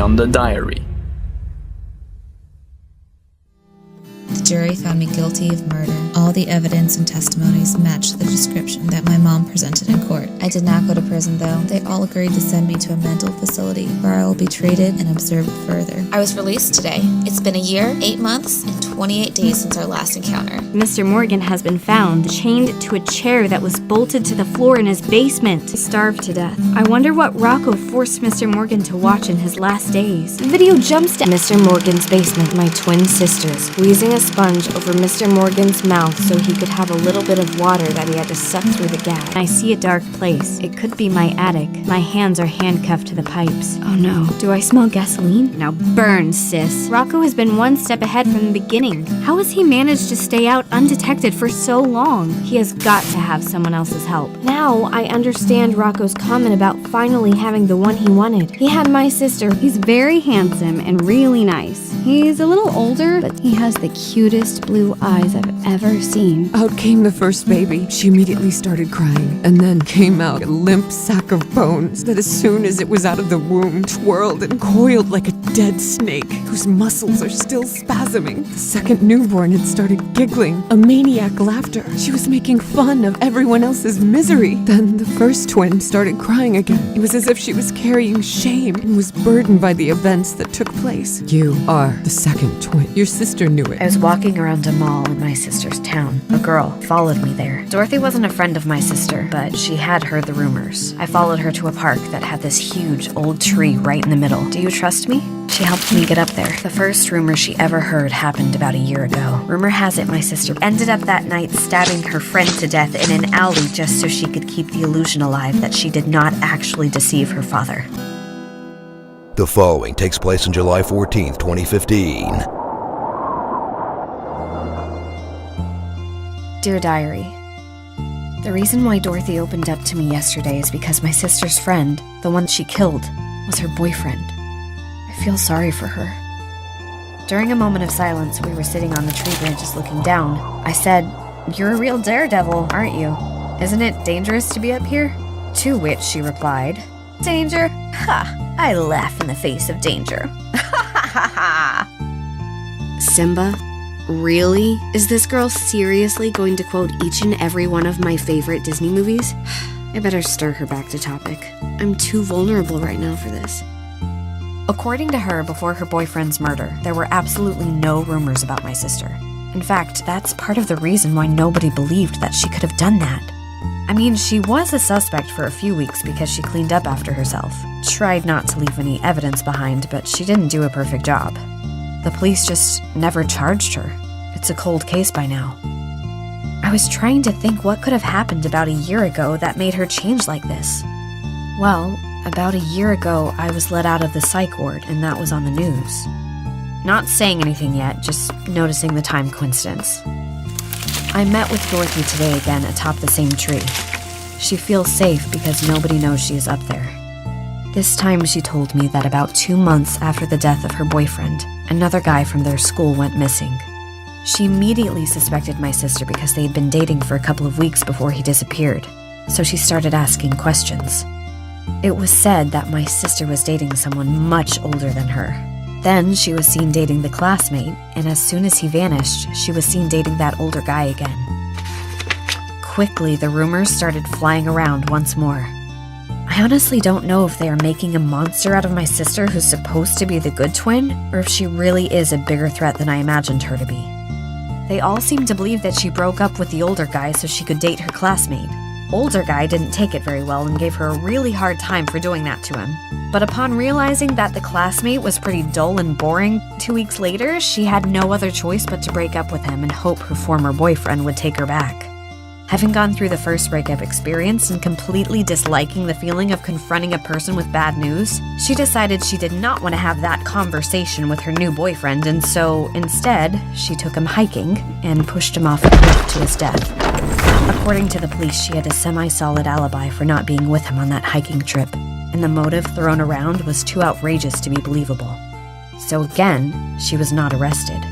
on the diary. The jury found me guilty of murder. All the evidence and testimonies matched the description that my mom presented in court. I did not go to prison, though. They all agreed to send me to a mental facility where I will be treated and observed further. I was released today. It's been a year, 8 months, and 28 days since our last encounter. Mr. Morgan has been found, chained to a chair that was bolted to the floor in his basement. He starved to death. I wonder what Rocco forced Mr. Morgan to watch in his last days. The video jumps to Mr. Morgan's basement. My twin sisters squeezing a sponge over Mr. Morgan's mouth so he could have a little bit of water that he had to suck through the gag. I see a dark place. It could be my attic. My hands are handcuffed to the pipes. Oh no. Do I smell gasoline? Now burn, sis. Rocco has been one step ahead from the beginning. How has he managed to stay out undetected for so long? He has got to have someone else's help. Now I understand Rocco's comment about finally having the one he wanted. He had my sister. He's very handsome and really nice. He's a little older, but he has the cutest blue eyes I've ever seen. Out came the first baby. She immediately started crying, and then came out a limp sack of bones that as soon as it was out of the womb, twirled and coiled like a dead snake, whose muscles are still spasming. The second newborn had started giggling, a maniac laughter. She was making fun of everyone else's misery. Then the first twin started crying again. It was as if she was carrying shame and was burdened by the events that took place. You are the second twin. Your sister knew it. I was walking around a mall in my sister's town. A girl followed me there. Dorothy wasn't a friend of my sister, but she had heard the rumors. I followed her to a park that had this huge old tree right in the middle. Do you trust me? She helped me get up there. The first rumor she ever heard happened about a year ago. Rumor has it my sister ended up that night stabbing her friend to death in an alley just so she could keep the illusion alive that she did not actually deceive her father. The following takes place on July 14th, 2015. Dear Diary, the reason why Dorothy opened up to me yesterday is because my sister's friend, the one she killed, was her boyfriend. I feel sorry for her. During a moment of silence, we were sitting on the tree branches looking down. I said, "You're a real daredevil, aren't you? Isn't it dangerous to be up here?" To which she replied, "Danger? Ha! I laugh in the face of danger." Simba? Really? Is this girl seriously going to quote each and every one of my favorite Disney movies? I better stir her back to topic. I'm too vulnerable right now for this. According to her, before her boyfriend's murder, there were absolutely no rumors about my sister. In fact, that's part of the reason why nobody believed that she could have done that. I mean, she was a suspect for a few weeks because she cleaned up after herself. Tried not to leave any evidence behind, but she didn't do a perfect job. The police just never charged her. It's a cold case by now. I was trying to think what could have happened about a year ago that made her change like this. Well, about a year ago, I was let out of the psych ward, and that was on the news. Not saying anything yet, just noticing the time coincidence. I met with Dorothy today again atop the same tree. She feels safe because nobody knows she is up there. This time she told me that about 2 months after the death of her boyfriend, another guy from their school went missing. She immediately suspected my sister because they had been dating for a couple of weeks before he disappeared, so she started asking questions. It was said that my sister was dating someone much older than her. Then she was seen dating the classmate, and as soon as he vanished, she was seen dating that older guy again. Quickly, the rumors started flying around once more. I honestly don't know if they are making a monster out of my sister who's supposed to be the good twin, or if she really is a bigger threat than I imagined her to be. They all seem to believe that she broke up with the older guy so she could date her classmate. Older guy didn't take it very well and gave her a really hard time for doing that to him. But upon realizing that the classmate was pretty dull and boring, 2 weeks later, she had no other choice but to break up with him and hope her former boyfriend would take her back. Having gone through the first breakup experience and completely disliking the feeling of confronting a person with bad news, she decided she did not want to have that conversation with her new boyfriend, and so, instead, she took him hiking and pushed him off a cliff to his death. According to the police, she had a semi-solid alibi for not being with him on that hiking trip, and the motive thrown around was too outrageous to be believable. So again, she was not arrested.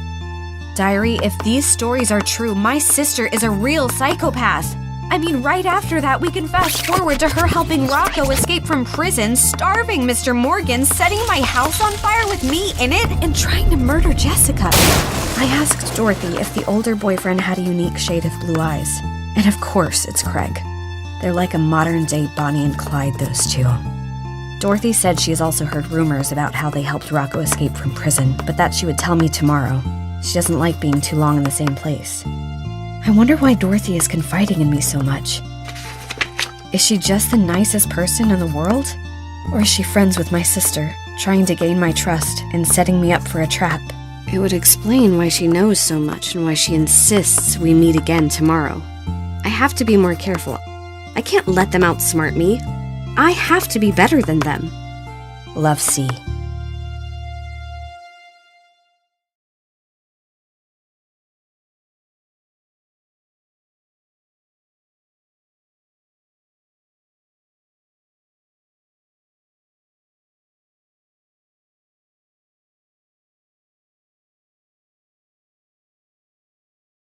Diary, if these stories are true, my sister is a real psychopath. I mean, right after that, we can fast forward to her helping Rocco escape from prison, starving Mr. Morgan, setting my house on fire with me in it, and trying to murder Jessica. I asked Dorothy if the older boyfriend had a unique shade of blue eyes. And of course, it's Craig. They're like a modern-day Bonnie and Clyde, those two. Dorothy said she has also heard rumors about how they helped Rocco escape from prison, but that she would tell me tomorrow. She doesn't like being too long in the same place. I wonder why Dorothy is confiding in me so much. Is she just the nicest person in the world? Or is she friends with my sister, trying to gain my trust and setting me up for a trap? It would explain why she knows so much and why she insists we meet again tomorrow. I have to be more careful. I can't let them outsmart me. I have to be better than them. Love, C.